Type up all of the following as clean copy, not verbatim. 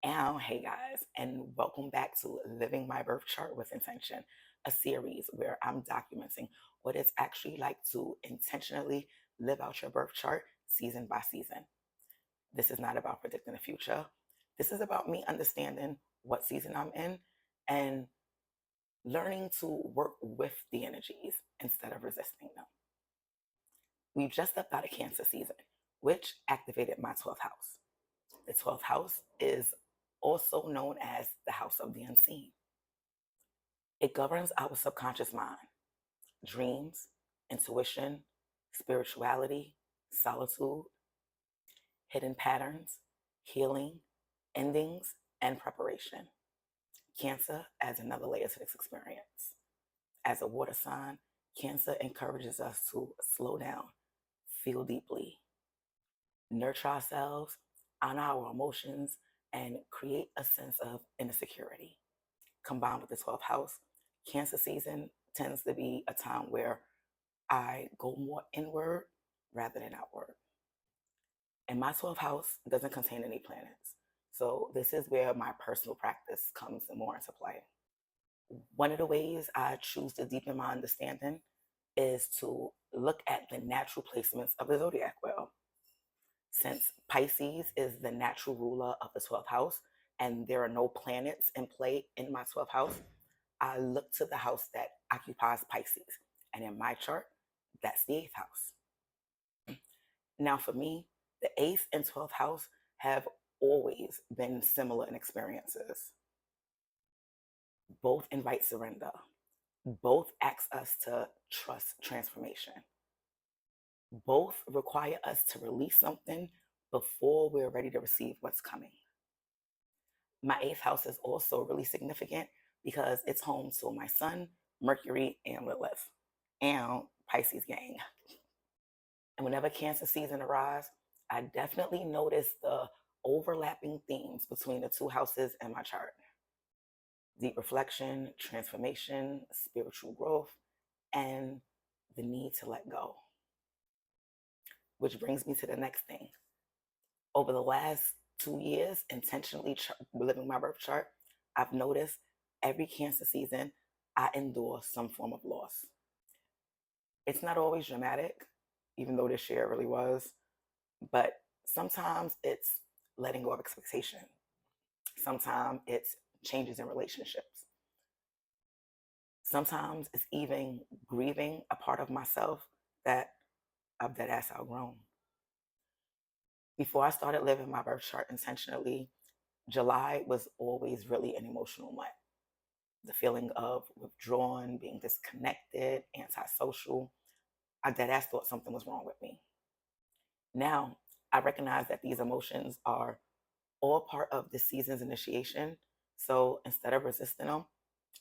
And hey guys, and welcome back to Living My Birth Chart with Intention, a series where I'm documenting what it's actually like to intentionally live out your birth chart season by season. This is not about predicting the future. This is about me understanding what season I'm in and learning to work with the energies instead of resisting them. We've just stepped out of Cancer season, which activated my 12th house. The 12th house is also known as the house of the unseen. It governs our subconscious mind, dreams, intuition, spirituality, solitude, hidden patterns, healing, endings, and preparation. Cancer adds another layer to this experience. As a water sign, Cancer encourages us to slow down, feel deeply, nurture ourselves, honor our emotions, and create a sense of inner security. Combined with the 12th house, Cancer season tends to be a time where I go more inward rather than outward. And my 12th house doesn't contain any planets. So this is where my personal practice comes more into play. One of the ways I choose to deepen my understanding is to look at the natural placements of the zodiac wheel. Since Pisces is the natural ruler of the 12th house and there are no planets in play in my 12th house, I look to the house that occupies Pisces. And in my chart, that's the 8th house. Now, for me, the 8th and 12th house have always been similar in experiences. Both invite surrender, both ask us to trust transformation, both require us to release something before we're ready to receive what's coming. My 8th house is also really significant because it's home to my Sun, Mercury, and Lilith, and Pisces gang. And whenever Cancer season arrives, I definitely notice the overlapping themes between the two houses in my chart. Deep reflection, transformation, spiritual growth, and the need to let go. Which brings me to the next thing. Over the last 2 years, intentionally living my birth chart, I've noticed every Cancer season, I endure some form of loss. It's not always dramatic, even though this year really was, but sometimes it's letting go of expectation. Sometimes it's changes in relationships. Sometimes it's even grieving a part of myself that I've dead ass outgrown. Before I started living my birth chart intentionally, July was always really an emotional month. The feeling of withdrawn, being disconnected, antisocial. I dead ass thought something was wrong with me. Now, I recognize that these emotions are all part of the season's initiation. So instead of resisting them,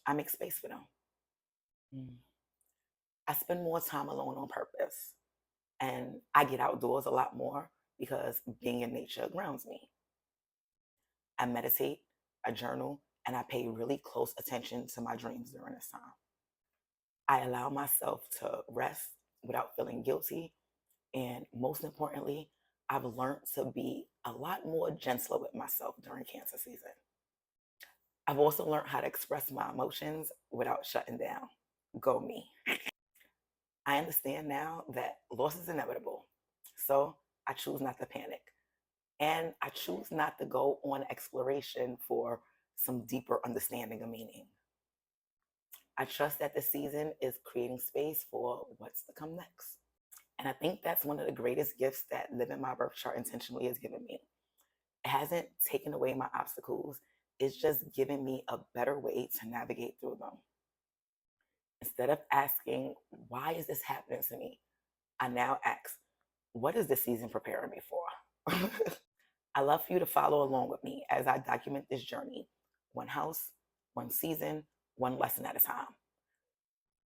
I make space for them. I spend more time alone on purpose. And I get outdoors a lot more because being in nature grounds me. I meditate, I journal, and I pay really close attention to my dreams during this time. I allow myself to rest without feeling guilty. And most importantly, I've learned to be a lot more gentler with myself during Cancer season. I've also learned how to express my emotions without shutting down. Go me. I understand now that loss is inevitable. So I choose not to panic. And I choose not to go on exploration for some deeper understanding of meaning. I trust that the season is creating space for what's to come next. And I think that's one of the greatest gifts that living my birth chart intentionally has given me. It hasn't taken away my obstacles, it's just given me a better way to navigate through them. Instead of asking, why is this happening to me? I now ask, what is this season preparing me for? I love for you to follow along with me as I document this journey, one house, one season, one lesson at a time.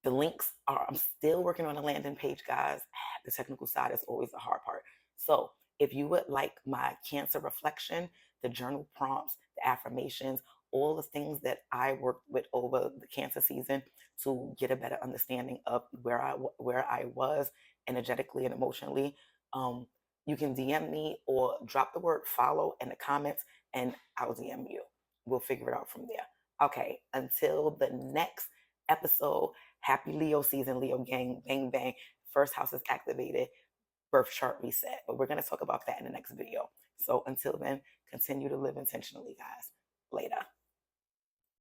The links are, I'm still working on a landing page, guys. The technical side is always the hard part. So if you would like my Cancer reflection, the journal prompts, the affirmations, all the things that I worked with over the Cancer season to get a better understanding of where I was energetically and emotionally, you can DM me or drop the word follow in the comments and I'll DM you. We'll figure it out from there. Okay, until the next episode, happy Leo season, Leo gang, bang, bang. First house is activated, birth chart reset. But we're going to talk about that in the next video. So until then, continue to live intentionally, guys. Later.